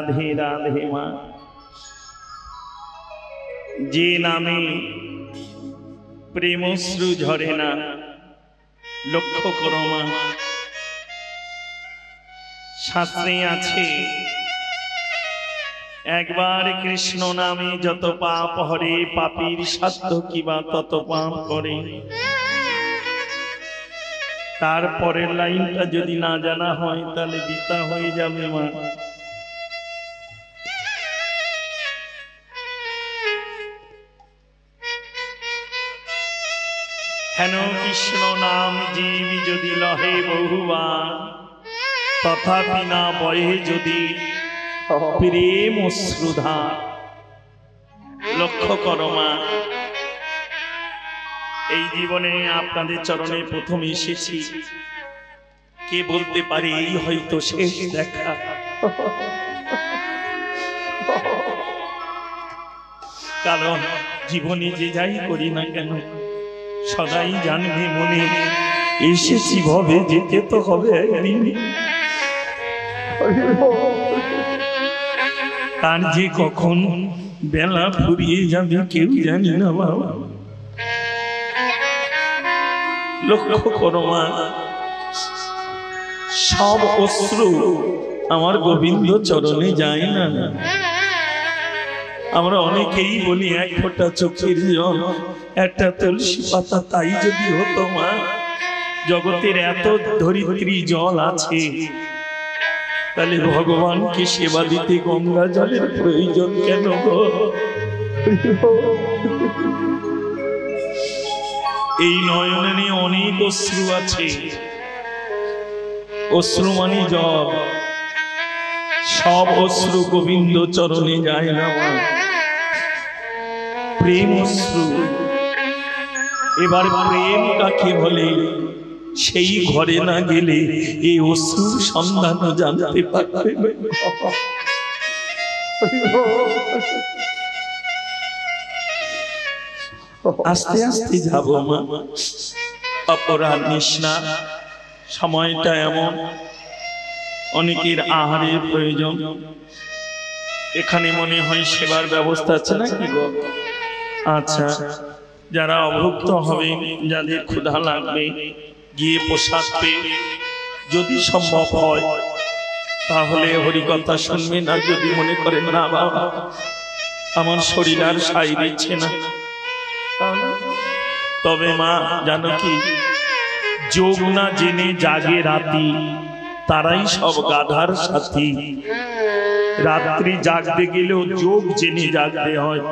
রাধে রাধে মা। যে নামে প্রেমশ্রু ঝরে না, লক্ষ্য করো মা। শাস্ত্রে আছে একবার কৃষ্ণ নামে যত পাপ হরে, পাপীর সাধ্য কিবা তত পাপ করে। তারপরের লাইনটা যদি না জানা হয় তাহলে বিতা হয়ে যাবে মা। হেন কৃষ্ণ নাম জীব যদি লহে বহুবার, তথাপি না বয়ে যদি প্রেম অশ্রুধার। লক্ষ্য করো মা, এই জীবনে আপনাদের চরণে প্রথম এসেছি, কে বলতে পারে এই হয়তো শেষ দেখা। কারণ জীবনে যে যাই করি না কেন, সদাই জানবে মনে এসেছি ভবে, যেতে তো হবে একদিন। তার যে কখন বেলা ফুরিয়ে যাবে কেউ জানি না বাবা। লক্ষ্য করো মা, সব অশ্রু আমার গোবিন্দ চরণে যায় না। আমরা অনেকেই বলি এক ফোঁটা চোখের জল, একটা তুলসী পাতা, তাই যদি হতো মা। জগতের এত ধরিত্রী জল আছে, তাহলে ভগবানকে সেবা দিতে গঙ্গা জলের প্রয়োজন কেন গো? এই নয়নে অনেক অশ্রু আছে, অশ্রু মানে জল। সব অশ্রু গোবিন্দ চরণে যায় না মা, প্রেম অশ্রু। এবার প্রেম কাকে বলে সেই ঘরে না গেলে এই অশ্রুর সন্ধান জানতে পারবে না। আস্তে আস্তে যাব মা, অপরাধ নিস না। সময়টা এমন, অনেকের আহারের প্রয়োজন। এখানে মনে হয় সেবার ব্যবস্থা আছে নাকি গো? আচ্ছা, যারা অভুক্ত হবে, যাদের ক্ষুধা লাগবে, গিয়ে প্রসাদ পেয়ে যদি সম্ভব হয় তাহলে হরিকথা শুনবেন। আর যদি মনে করেন না বাবা আমার শরীর আর সাই দিচ্ছে না, তবে মা জানো কি, যোগ না জেনে জাগে রাতি, তারাই সব গাধার সাথী। রাত্রি জাগতে গেলেও যোগ জেনে জাগতে হয়।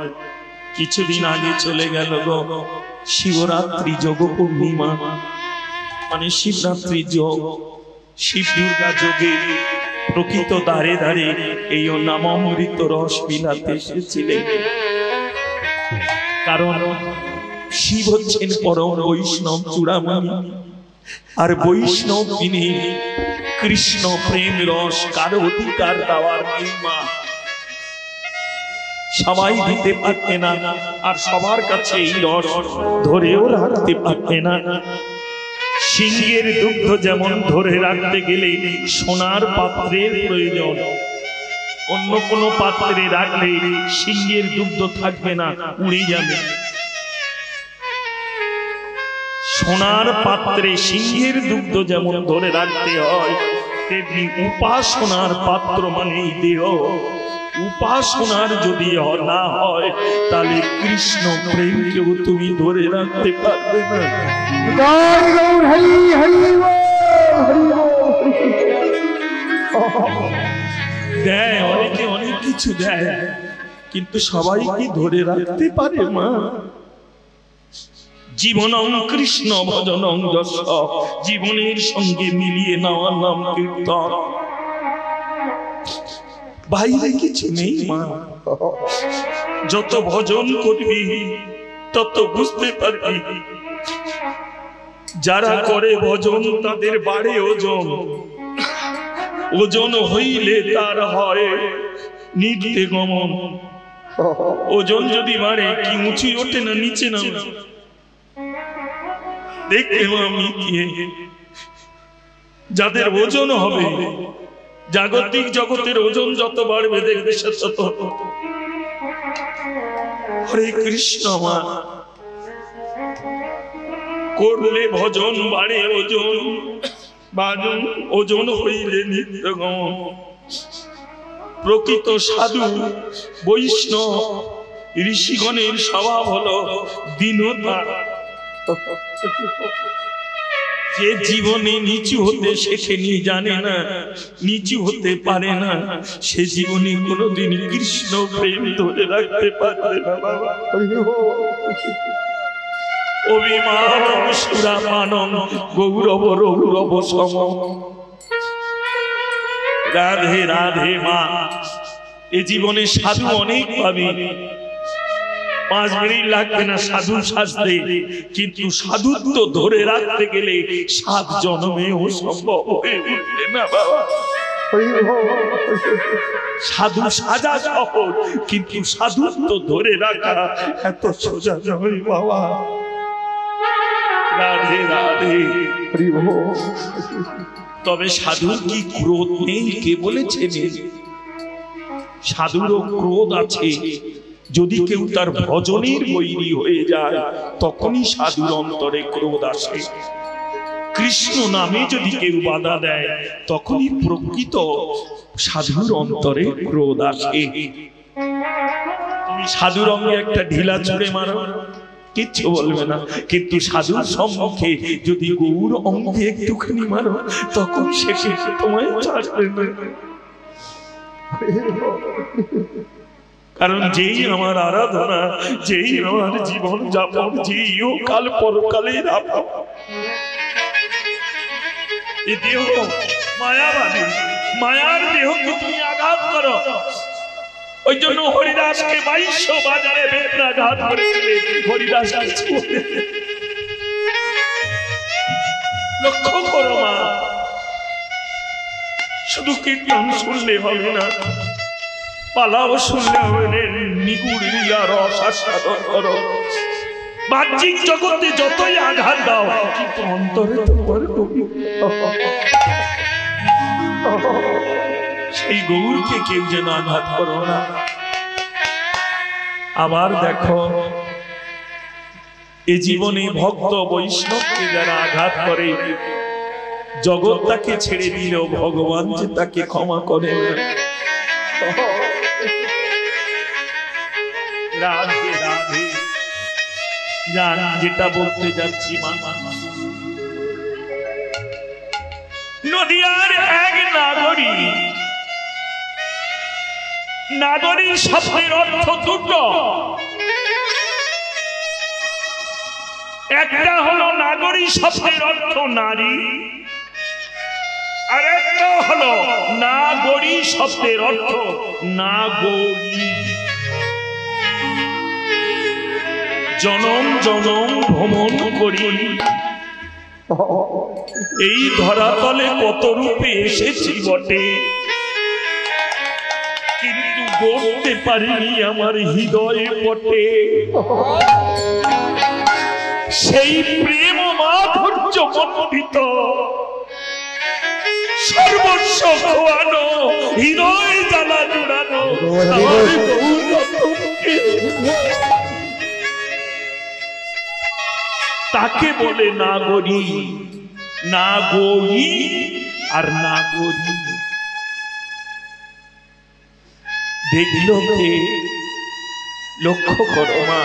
কিছুদিন আগে চলে গেল গো শিবরাত্রি, যোগ পূর্ণিমা মানে শিবরাত্রি যোগ। শিব দুর্গা যোগে প্রকৃত দ্বারে দ্বারে এই নামামৃত রস বিলাতে এসেছিলেন। কারণ শিব হচ্ছেন পরম বৈষ্ণব চূড়ামণি, আর বৈষ্ণব তিনি। কৃষ্ণ প্রেম রস কারো অধিকার দেওয়ার নেই মা, সবাই দিতে পারবে না, আর সবার কাছে এই রস ধরেও রাখতে পারবে না। সিংহের দুগ্ধ যেমন ধরে রাখতে গেলে সোনার পাত্রের প্রয়োজন, অন্য কোনো পাত্রে রাখলে সিংহের দুগ্ধ থাকবে না, উড়ে যাবে। সোনার পাত্রে সিংহের দুগ্ধ যেমন ধরে রাখতে হয়, তেমনি উপাসনার পাত্র মানে দেহ। উপাসনার যদি না হয় তাহলে কৃষ্ণ প্রেমকেও তুমি ধরে রাখতে পারবে না। দেয় অনেকে অনেক কিছু দেয়, কিন্তু সবাই কি ধরে রাখতে পারে মা? জীবনং কৃষ্ণ ভজনং যশ, জীবনের সঙ্গে মিলিয়ে নেওয়ার নাম কীর্তন। বাইরে কিছু নেই মা, যত ভজন করবি তত বুঝতে পারবি যারা করে ভজন তাদের বাড়ে ওজন। ওজন হইলে তার হয় নিত্যে গমন। ওজন যদি বাড়ে কি উঁচু ওঠে না নিচে না? দেখতে আমি যাদের ওজন হবে জাগতিক জগতের ওজন যত বাড়বে দেখবে তত হরে কৃষ্ণ মা করলে ভজন বাড়ে ওজন, বাজন ওজন হইলে নিত্যগম। প্রকৃত সাধু বৈষ্ণব ঋষিগণের স্বভাব হলো দীনতা। যে জীবনে নিচু হতে শেখেনি, জানে না, নিচু হতে পারে না, সে জীবনে কোনোদিন কৃষ্ণ প্রেম ধরে রাখতে পারবে না বাবা। অভিমান সুরাপানম গৌরব রৌরব সম। রাধে রাধে মা। এ জীবনে সাধু অনেক পাবি, 5 মিনিট লাগবে না সাধু সাজতে, কিন্তু সাধুত্ব ধরে রাখতে গেলে 7 জন্মেও সম্ভব হয়ে উঠবে না বাবা। সাধু সাজা সহজ, কিন্তু সাধুত্ব ধরে রাখা এত সোজা নয় বাবা। রাধে রাধে। তবে সাধুর কি ক্রোধ নেই? কে বলেছে? সাধুরও ক্রোধ আছে। যদি কেউ তার ভজনের বৈরী হয়ে যায়, তখনই সাধুর অন্তরে ক্রোধ আসে। কৃষ্ণ নামে যদি কেউ বাধা দেয়, তখনই প্রকৃত সাধুর অন্তরে ক্রোধ আসে। তুমি সাধুর অঙ্গে একটা ঢিলা ছুঁড়ে মারো, কিচ্ছু বলবে না, কিন্তু সাধুর সম্মুখে যদি গৌর অঙ্গে একটুখানি মারো, তখন সে তোমায় ছাড়বে না। কারণ যেই আমার আরাধনা, যেই আমার জীবন যাপন, যেই কাল পরকালের আপন, এই দেহ মায়াবাদী, মায়ার দেহকে তুমি আঘাত করো। ওই জন্য হরিদাসকে 2200 বাজারে বেত্রাঘাত করেছিলে। হরিদাস লক্ষ্য করো মা, শুধু কীর্তন শুনলে হবে না, পালাও শুনলে হবে না, নিগুড় লীলা রস আস্বাদন করো। বাহ্যিক জগতে যতই আঘাত দাও, কিন্তু অন্তরে তোমার সেই গৌরকে কেউ যেন আঘাত করো না। আবার দেখো, এ জীবনে ভক্ত বৈষ্ণবকে যারা আঘাত করে, জগৎ তাকে ছেড়ে দিলেও ভগবান যে তাকে ক্ষমা করে না। রাধে রাধে। যেটা বলতে যাচ্ছি মা, নদিয়ার এক নাগরী, নাগরী শব্দের অর্থ দুটো। একটা হলো নাগরী শব্দের অর্থ নারী, আর একটা হলো নাগরী শব্দের অর্থ নাগরী। জনম জনম ভ্রমণ করি, এই ধরাতলে কত রূপে এসেছি বটে, কিন্তু গড়তে পারিনি আমার হৃদয়ে পটে। সেই প্রেম মাধুর্য মণ্ডিত, সর্বস্ব খোয়ানো, হৃদয় জ্বালা জুড়ানো, তাকে বলে নাগরী। নাগরী আর নাগরী দেখলো কে? লক্ষ্য করো মা,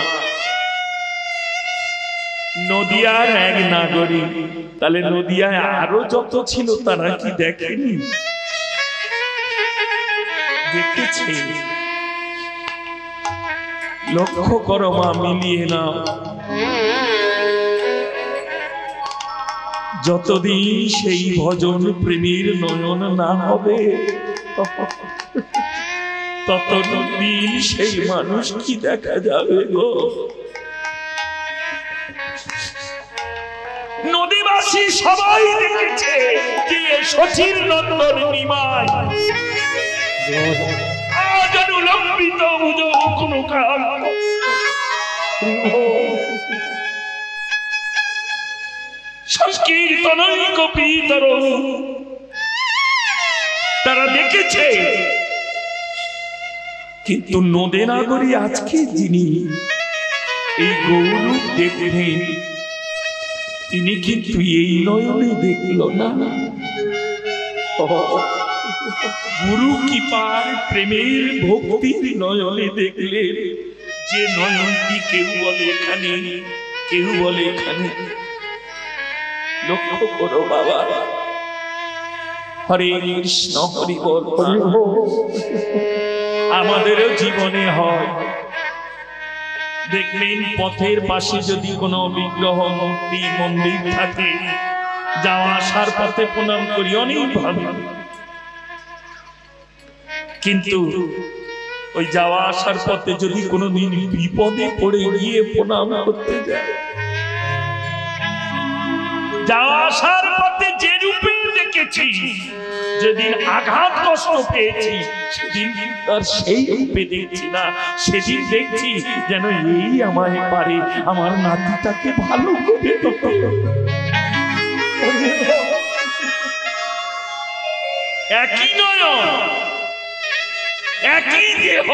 নদিয়ার এক নাগরী। তাহলে নদিয়ায় আরো যত ছিল তারা কি দেখেনি? দেখেছে। লক্ষ্য করো মা, মিলিয়ে নাও। যতদিন সেই ভজন প্রেমীর নয়ন না হবে, ততদিন সেই মানুষ কি দেখা যাবে গো? নদীবাসী সবাই দেখেছে যে শচীর নন্দন নিমায় আজ অনুলম্বিত কোনো কাল। সংকীর্তনই কপিতর, তারা ডেকেছে, কিন্তু নদে নাগরী আজকে যিনি এই গৌরূপ দেখলেন, তিনি কিন্তু এই নয়নে দেখল না। গুরু কৃপার প্রেমের ভক্তির নয়নে দেখলেন, যে নয়নটি কেউ বলে এখানে, কেউ বলে এখানে। লক্ষ্য করো বাবা, হরে কৃষ্ণ হরি বল। আমাদেরও জীবনে হয়, দেখবেন পথের পাশে যদি কোনো বিগ্রহ মূর্তি মন্দির থাকে, যাওয়া আসার পথে প্রণাম করি, অনেক ভালো। কিন্তু ওই যাওয়া আসার পথে যদি কোনোদিন বিপদে পড়ে গিয়ে প্রণাম করতে যায়, যাওয়া আসার পথে যে রূপে দেখেছি, যেদিন আঘাত কষ্ট পেয়েছি, সেদিন তার সেই রূপে দেখছি না। সেদিন দেখছি যেন এই আমায় পারে আমার নাতিটাকে ভালো করে দিতে। একই নয়ন, একই দেহ।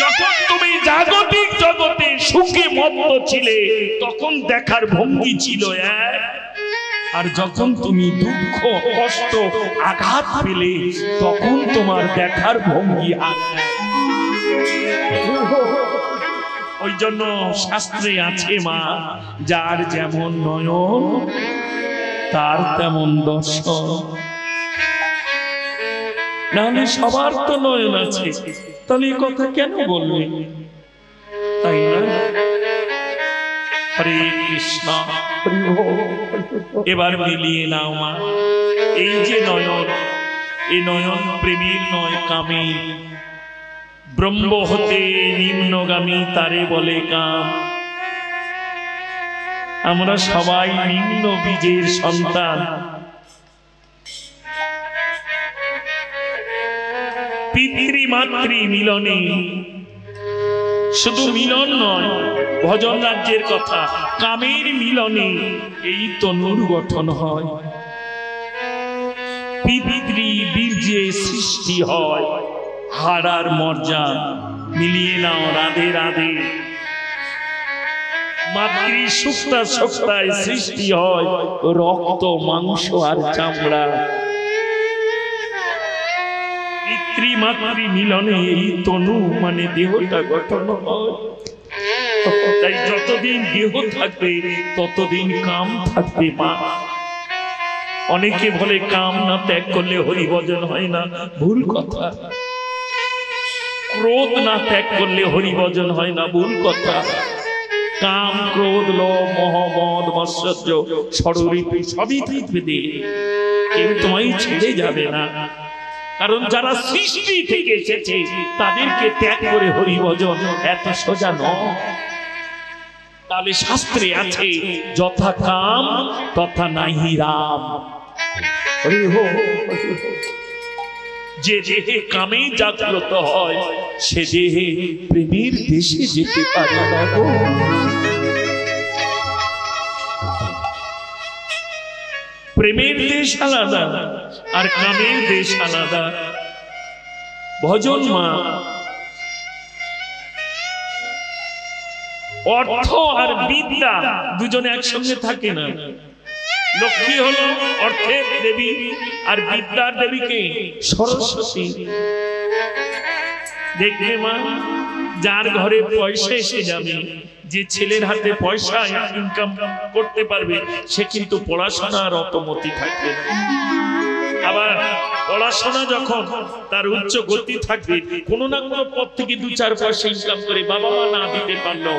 যখন তুমি জাগতিক জগতে সুখে মত্ত ছিলে, তখন দেখার ভঙ্গি ছিল এক, আর যখন তুমি দুঃখ কষ্ট আঘাত পেলে, তখন তোমার দেখার ভঙ্গি আর। ওই জন্য শাস্ত্রে আছে মা, যার যেমন নয়ন তার তেমন দর্শন। নাহলে সবার তো নয়ন আছে, তাহলে এই কথা কেন বলবে? তাই না? হরে কৃষ্ণ। এবার মিলিয়ে নাও মা, এই যে নয়ন, এই নয়ন প্রেমের নয় কামের। ব্রহ্ম হতে নিম্নগামী তারে বলে কাম। আমরা সবাই নিম্ন বীজের সন্তান। পিতৃমাতৃ মিলনে, শুধু মিলন নয়, ভজন রাজ্যের কথা, কামের মিলনে এই তনুর গঠন হয়। পিতৃ বীর্যে সৃষ্টি হয় হারার মর্যাদা। মিলিয়ে নাও রাধে রাধে। মাতৃ সুক্তা সত্তায় সৃষ্টি হয় রক্ত মাংস আর চামড়া। পিতৃমাতৃ মিলনে এই তনু মানে দেহটা গঠন হয়। তাই যতদিন দেহ থাকবে ততদিন কাম থাকবে মা। অনেকে বলে কাম না ত্যাগ করলে হরিভজন হয় না, ভুল কথা। ক্রোধ না ত্যাগ করলে হরিভজন হয় না, ভুল কথা। কাম ক্রোধ লোভ মোহ মদ মৎসর্য ষড়ঋতু সবই থাকবে, কেউ তোমায় ছেড়ে যাবে না। কারণ যারা সৃষ্টি থেকে এসেছে তাদেরকে ত্যাগ করে হরিভজন এত সোজা নয়। তাহলে শাস্ত্রে আছে যথা কাম তথা নাহি রাম। যে দেহে কামে জাগ্রত হয় সে দেহে প্রেমের দেশে যেতে পারে না। প্রেমের দেশ আলাদা আর কামের দেশ আলাদা। ভজন মা, অর্থ আর বিদ্যা দুজনে একসঙ্গে থাকে না। লক্ষ্মী হলো অর্থের দেবী আর বিদ্যার দেবীকে সরস্বতী। দেখবে মা, যার ঘরে পয়সা এসে যাবে, যে ছেলের হাতে পয়সা ইনকাম করতে পারবে, সে কিন্তু পড়াশোনার অতমতি থাকবে না। আবার পড়াশোনা যখন তার উচ্চ গতি থাকবে, কোনো না কোনো পথ থেকে 2-4 পয়সা ইনকাম করে বাবা মা না দিতে পারলো,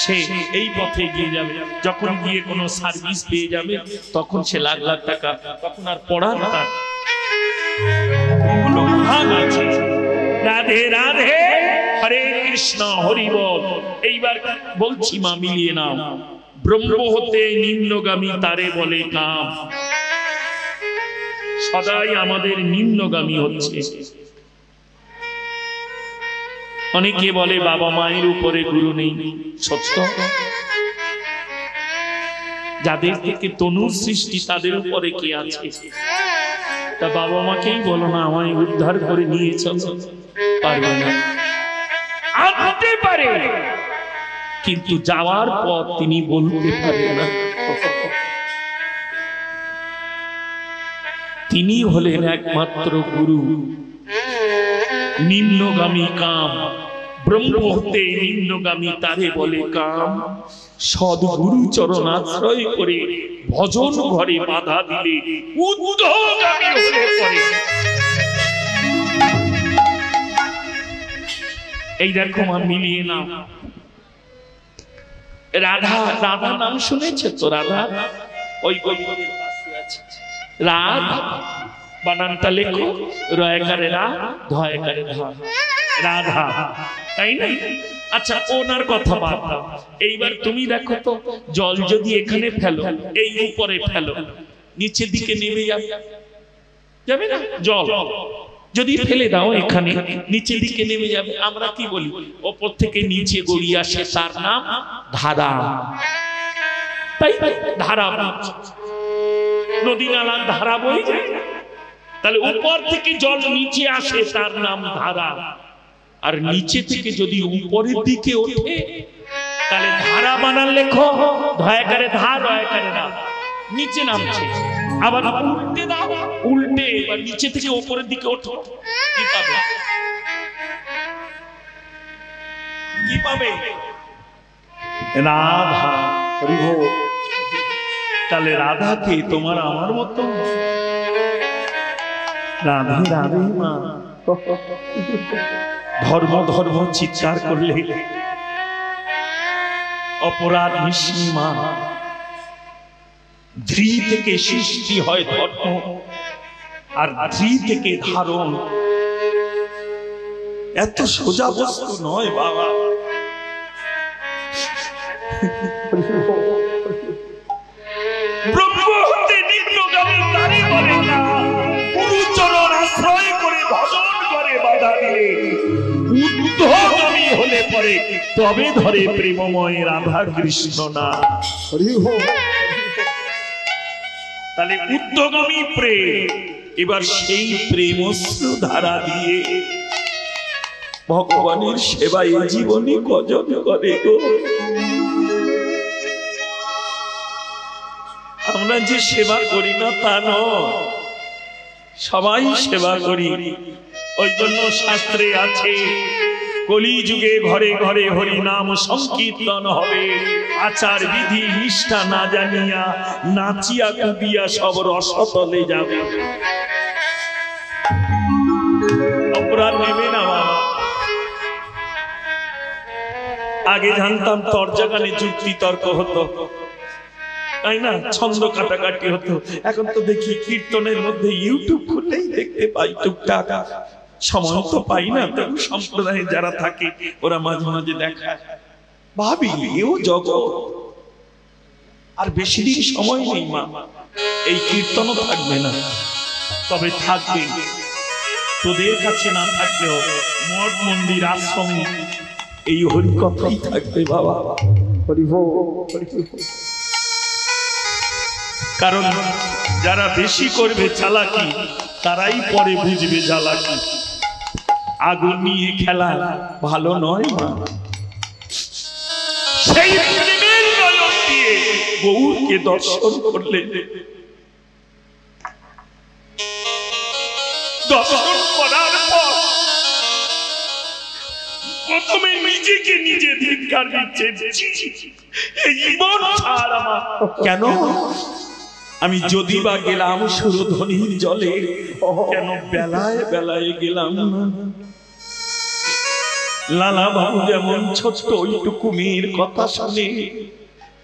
সে এই পথে গিয়ে যাবে। যখন গিয়ে কোনো সার্ভিস পেয়ে যাবে, তখন সে লাখ লাখ টাকা, তখন আর পড়ার তার ভাগ আছে। রাধে রাধে, হরে কৃষ্ণ হরি বল। এইবার বলছি মা, মিলিয়ে নাও। ব্রহ্ম হতে নিম্নগামী তারে বলে কাম। সদাই আমাদের নিম্নগামী হচ্ছে। অনেকে বলে বাবা মায়ের উপরে গুরু নেই, সত্য। যাদের থেকে তনুর সৃষ্টি তাদের উপরে কে আছে? তা বাবা মাকেই বলো না আমায় উদ্ধার করে নিয়ে চলো, পারবে না। আনতে পারে কিন্তু যাওয়ার পর তিনি বলতে পারেন না। তিনি হলেন একমাত্র গুরু। নিম্নগামী কাম ব্রহ্ম হতে নিম্নগামী তারে বলে কাম। সদ্গুরু চরণ আশ্রয় করে ভজন ঘরে বাধা দিলে ঊর্ধ্বগামী হলে পরে। এই দেখো মা, মিলিয়ে নাও। রাধা, রাধা নাম শুনেছে তো? রাধা ওই গল্পের পাশে আছে। রাধা বানানটা লেখো, রয়কারে রা, ধয়কারে ধা, রাধা, তাই না? আচ্ছা, ওনার কথা বাদ দাও। এইবার তুমি দেখো তো, জল যদি এখানে ফেলো, এই উপরে ফেলো, নিচের দিকে নেমে যাবে না? জল যদি ফেলে দাও এখানে, নিচের দিকে নেমে যাবে। আমরা কি বলি? ওপর থেকে নিচে গড়িয়ে আসে, তার নাম ধারা। তাই ধারা, নদী নালার ধারা বই যায়। তাহলে উপর থেকে জল নিচে আসে, তার নাম ধারা। আর নিচে থেকে যদি উপরের দিকে ওঠে, তাহলে ধারা বানান লেখো, ধয়াকারে ধা, রয়াকারে না, নিচে নামছে। আবার উল্টে দাও, উল্টে এবার নিচে থেকে উপরের দিকে ওঠো, কি পাবে? কি পাবে? রাধা। তাহলে রাধা কে? তোমার আমার মতো রাধে রাধে মা। ধর্ম ধর্ম চিৎকার করলে অপরাধ নিশ্চিত মা। ধৃ থেকে সৃষ্টি হয় ধর্ম, আর ধৃ থেকে ধারণ। এত সোজা বস্তু নয় বাবা। ব্রহ্ম হতে নিম্নগামী তারে বলে না। গুরুচরণ আশ্রয় করে ভজন করে বাধা দিলে ঊর্ধ্বগামী হলে পরে তবে ধরে প্রেমময় রাধা কৃষ্ণ না। তাহলে ঊর্ধ্বগামী প্রেম। এবার সেই প্রেমস্রু ধারা দিয়ে ভগবানের সেবায় জীবনী কজন করে গো। আমরা যে সেবা করি না তা নয়, সবাই সেবা করি। ওই জন্য শাস্ত্রে আছে, কলিযুগে ঘরে ঘরে হরি নাম সংকীর্তন হবে। আচার বিধি নিষ্ঠা না জানিয়া নাচিয়া কুদিয়া সব রসতলে যাবে। অপরাধ নেবে না বাবা। আগে জানতাম তর্জা গানে যুক্তি তর্ক হতো, তাই না? ছন্দ কাটাকাটি হতো। এখন তো দেখি কীর্তনের মধ্যে ইউটিউব খুললেই দেখতে পাই টুকটাক। সময় তো পাই না, তবু সম্প্রদায়ে যারা থাকে ওরা মাঝে মাঝে দেখায়। ভাবি এও জগৎ। আর বেশি দিন সময় নেই মা, এই কীর্তনও থাকবে না। তবে থাকবে, তোদের কাছে না থাকলেও মঠ মন্দির আশ্রমে এই হরি কথাই থাকবে বাবা। কারণ যারা বেশি করবে চালাকি, তারাই পরে বুঝবে জ্বালাকি। আগুন নিয়ে খেলা ভালো নয় মা। সেই প্রেমের নয়ন দিয়ে গৌরকে দর্শন করলে, দর্শন করার পর প্রথমে নিজেকে নিজে ধিক্কার দিচ্ছে, এই জীবন ছাড় আমার। কেন? আমি যদি বা গেলাম সুরধ্বনির জলে, কেন বেলায় বেলায় গেলাম না? লালা বাবু যেমন ছোট্ট ওইটুকু মেয়ের কথা শুনে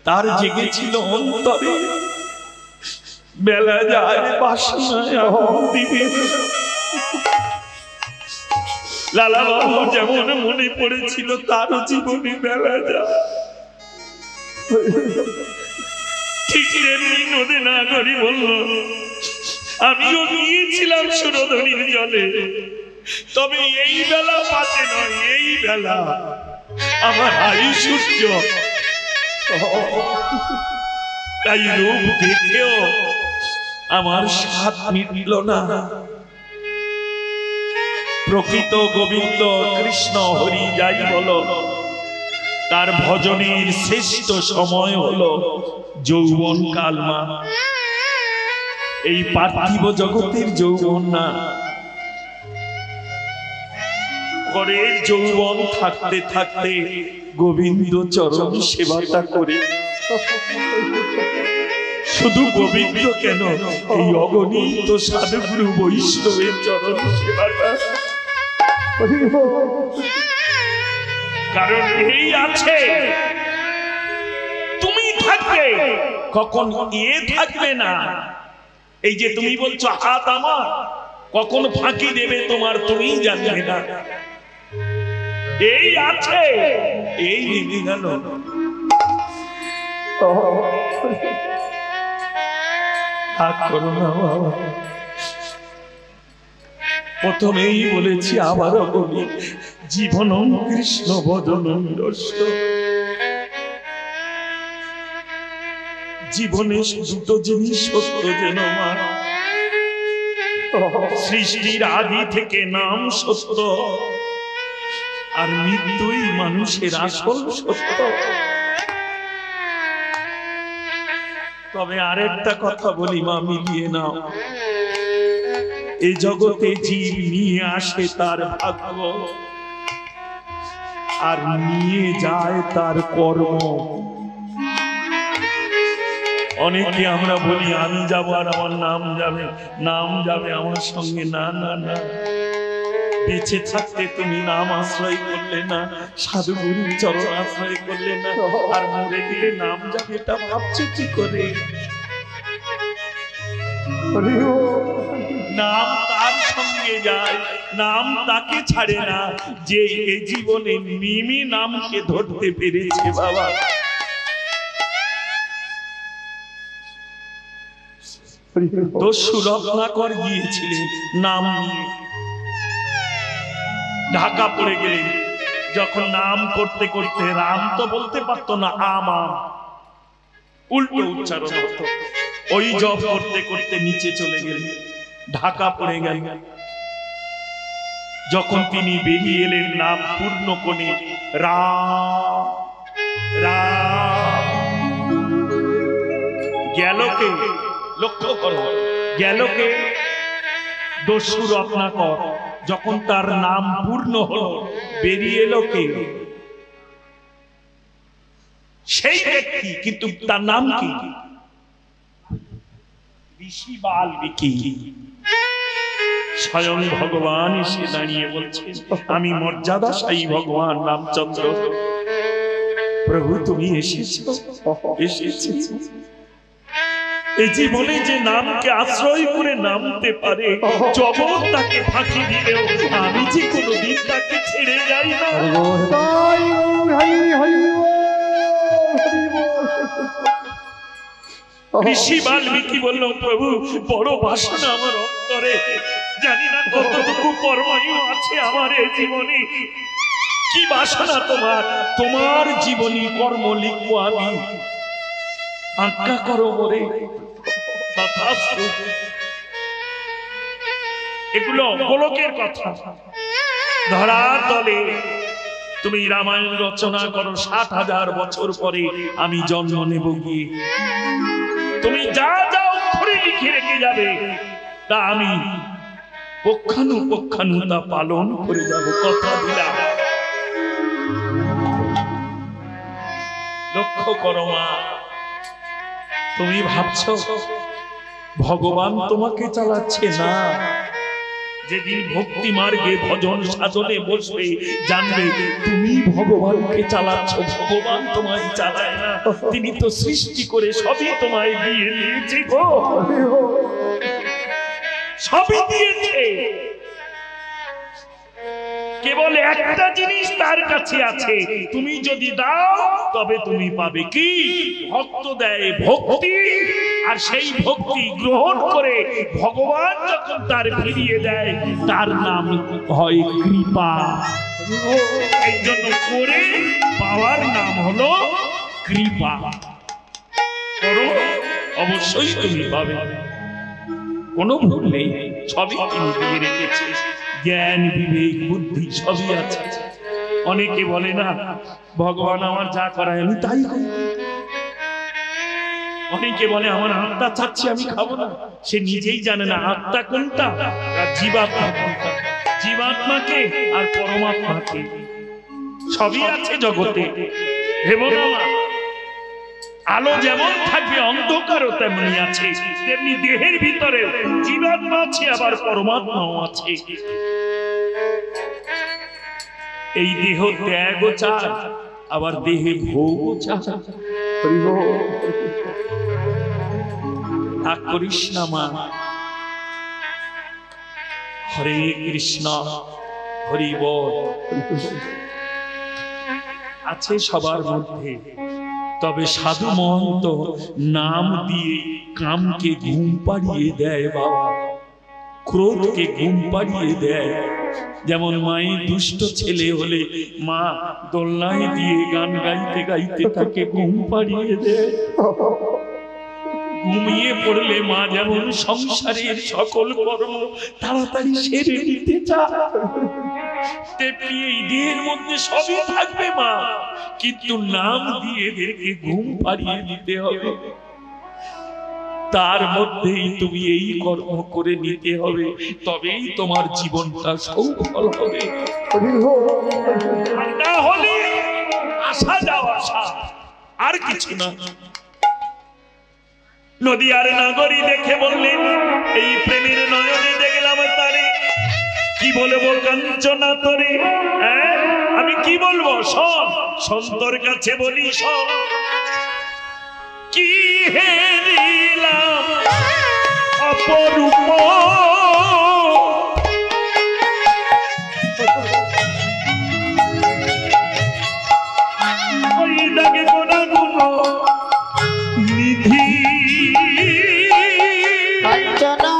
তার জেগেছিল অন্তরে, বেলা যায় বাসনায় দিবে। লালা বাবু যেমন মনে পড়েছিল তারও জীবনে বেলা যায়। ঠিক তেমনি নদী না করি বলল, আমিও গিয়েছিলাম সুরধ্বনির জলে, তবে এই বেলা পাতে নয়, এই বেলা আমার আয়ু সূর্য। তাই রূপ দেখেও আমার স্বাদ মিটল না। প্রকৃত গোবিন্দ কৃষ্ণ হরি যাই বলো, তার ভজনের শ্রেষ্ঠ সময় হলো যৌবন কাল মা। এই পার্থিব জগতের যৌবন না, ঘরের যৌবন থাকতে থাকতে গোবিন্দ চরণ সেবাটা করে। শুধু গোবিন্দ কেন, এই অগণিত সাধুগুরু বৈষ্ণবের চরণ সেবাটা। কারণ এই আছে, তুমি থাকবে কখন এ থাকবে না। এই যে তুমি বলছো হাত আমার, কখন ফাঁকি দেবে তোমার তুমি জানবে না। এই আছে, এই নেমে গেল। প্রথমেই বলেছি, আবারও বলি, জীবনম কৃষ্ণ বদনম দর্শ। জীবনে দুটো জিনিস সত্য যেন মা, সৃষ্টির আদি থেকে নাম সত্য, আর মৃত্যুই মানুষের আসল সত্য। তবে আরেকটা কথা বলি মা, মিলিয়ে নাও। এই জগতে জীব নিয়ে আসে তার ভাগ্য, আর নিয়ে যায় তার কর্ম। অনেকে আমরা বলি আমি যাব আর আমার নাম যাবে, নাম যাবে আমার সঙ্গে। না না না, বেঁচে থাকতে তুমি নাম আশ্রয় করলে না, সাধু গুরুর চরণ আশ্রয় করলে না, আর মরে গেলে নাম যাবে, এটা ভাবছো কি করে? নাম তার সঙ্গে যায়, নাম তাকে ছাড়ে না যে এ জীবনে মিমি নামকে ধরতে পেরেছে। বাবা, দস্যু রত্নাকর গিয়েছিলেন নাম নিয়ে, ঢাকা পড়ে গেলেন। যখন নাম করতে করতে, রাম তো বলতে পারতো না, আমা উল্টো উচ্চারণ হতো। ওই জপ করতে করতে নিচে চলে গেলেন, ঢাকা পড়ে গেল। যখন তিনি বেরিয়ে এলেন নাম পূর্ণ কোণে, রাম রাম। গেল কে? লক্ষ্য করো, গেল কে? দস্যু রত্নাকর। যখন তার নাম পূর্ণ হলো, বেরিয়ে এলো কে? সেই ব্যক্তি, কিন্তু তার নাম কি? ঋষি বাল্মীকি। স্বয়ং ভগবান এসে দাঁড়িয়ে বলছেন, আমি মর্যাদাশায়ী ভগবান রামচন্দ্র। প্রভু তুমি এসেছো, এসেছো। এই জীবনে যে নামকে আশ্রয় করে নামতে পারে, জগৎ তাকে ফাঁকি দিলেও আমি যে কোনোদিন তাকে ছেড়ে যাই না। ঋষি বাল্মীকি বলল, প্রভু বড় বাসনা আমার অন্তরে, জানি না কতটুকু কর্মায়ু আছে আমার এই জীবনে। কি বাসনা তোমার? তোমার জীবনী কর্ম লিখবো আমি, আজ্ঞা করো বলে। এগুলো গোলকের কথা। ধরা তলে তুমি রামায়ণ রচনা করো, 60,000 বছর পরে আমি জন্ম নেব গিয়ে। তুমি যা যা অক্ষরে লিখে রেখে যাবে, তা আমি পক্ষানুপক্ষানু তা পালন করে যাব, কথা দিলাম। লক্ষ্য করো মা, তুমি ভাবছো ভগবান তোমাকে চালাচ্ছে না। যেদিন ভক্তি মার্গে ভজন সাধনে বসবে, জানবে তুমি ভগবানকে চালাচ্ছ, ভগবান তোমায় চালায় না। তিনি তো সৃষ্টি করে সবই তোমায় দিয়ে দিয়েছে গো, সবই দিয়েছে। কেবল একটা জিনিস তার কাছে আছে, তুমি যদি দাও তবে তুমি পাবে কি? ভক্ত দেয় ভক্তি, আর সেই ভক্তি গ্রহণ করে ভগবান যখন তার ফিরিয়ে দেয়, তার নাম হয় কৃপা। এই জন্য করে পাওয়ার নাম হলো কৃপা। করো, অবশ্যই তুমি পাবে। কোনো ভুল নেই, সবই তিনি দিয়ে রেখেছে। জ্ঞান বিবেক বুদ্ধি সবই আছে। অনেকে বলে না ভগবান আমার যা করায় আমি তাই করি। অনেকে বলে আমার আত্মা চাচ্ছে আমি খাবো না, সে নিজেই জানে না আত্মা কোনটা আর জীবাত্মা কোনটা। জীবাত্মাকে আর পরমাত্মাকে সবই আছে জগতে। ভেবো না, আলো যেমন থাকবে অন্ধকারও তেমনি আছে, তেমনি দেহের ভিতরে জীবাত্মা আছে আবার পরমাত্মাও আছে। এই দেহ ত্যাগও চায়, আবার দেহে ভোগও চায়। রাগ করিস না মা। হরে কৃষ্ণ হরি বল আছে সবার মধ্যে, তবে সাধু মহন্ত নাম দিয়ে কামকে ঘুম পাড়িয়ে দেয় বাবা, ক্রোধকে ঘুম পাড়িয়ে দেয়। যেমন মায়ের দুষ্ট ছেলে হলে মা দোলনায় দিয়ে গান গাইতে গাইতে তাকে ঘুম পাড়িয়ে দেয়। ঘুমিয়ে পড়লে মা যেমন সংসারের সকল কর্ম তাড়াতাড়ি সেরে নিতে চায়, তেমনি এই দেহের মধ্যে সবই থাকবে মা, কিন্তু নাম দিয়ে এদেরকে ঘুম পাড়িয়ে দিতে হবে। তার মধ্যেই তুমি এই কর্ম করে নিতে হবে, তবেই তোমার জীবনটা সফল হবে। না হলে আসা যাওয়া আর কিছু না। নদীয়ার নাগরী দেখে বললেন এই প্রেমের নয়নে দেখলাম তারে, কি বলবো কাঞ্চনা তোরে, আমি কি বলবো শোন, সন্তর কাছে বলি শোন, কি হেরিলাম অপরূপ ওই দাগে গোনা গুণ নিধি কাঞ্চনা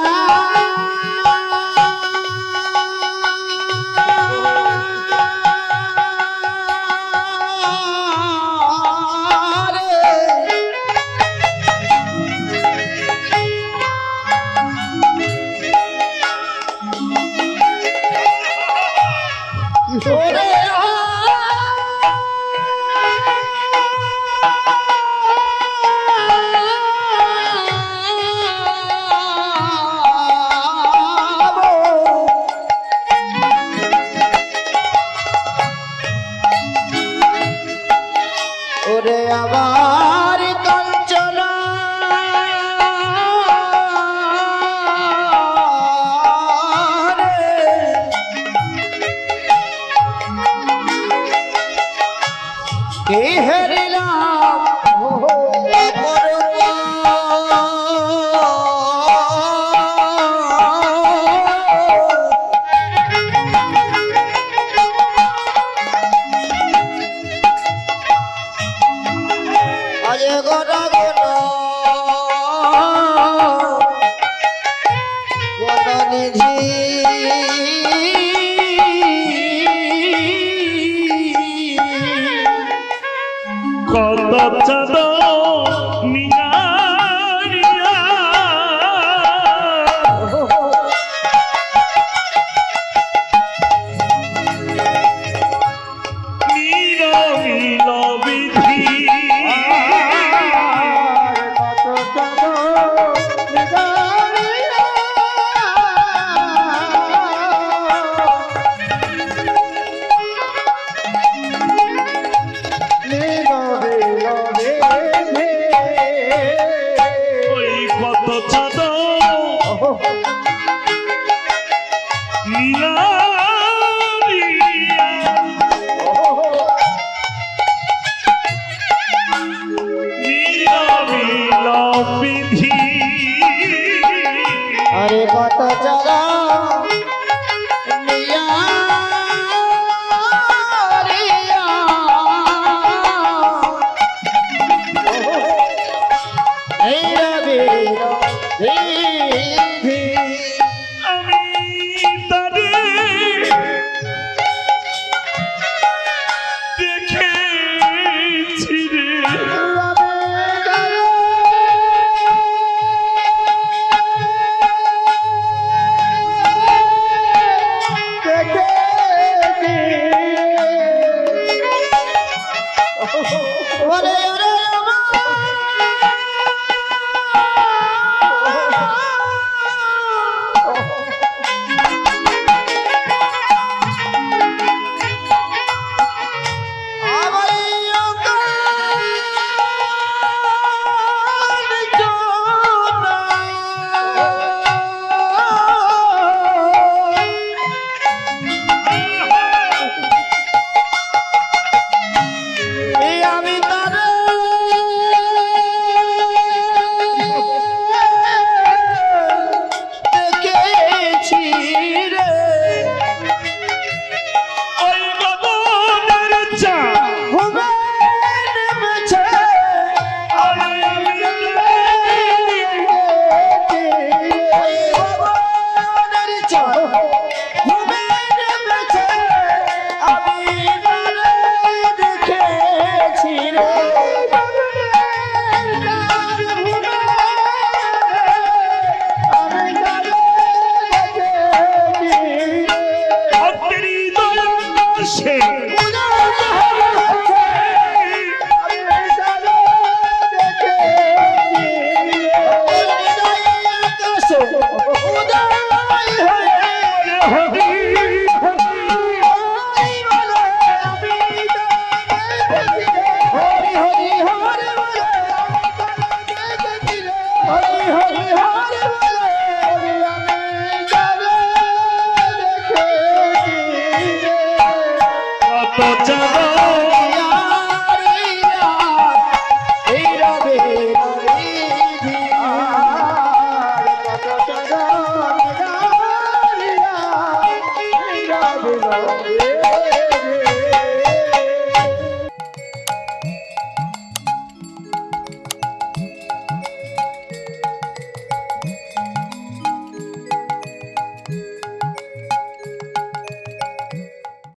বিনোদে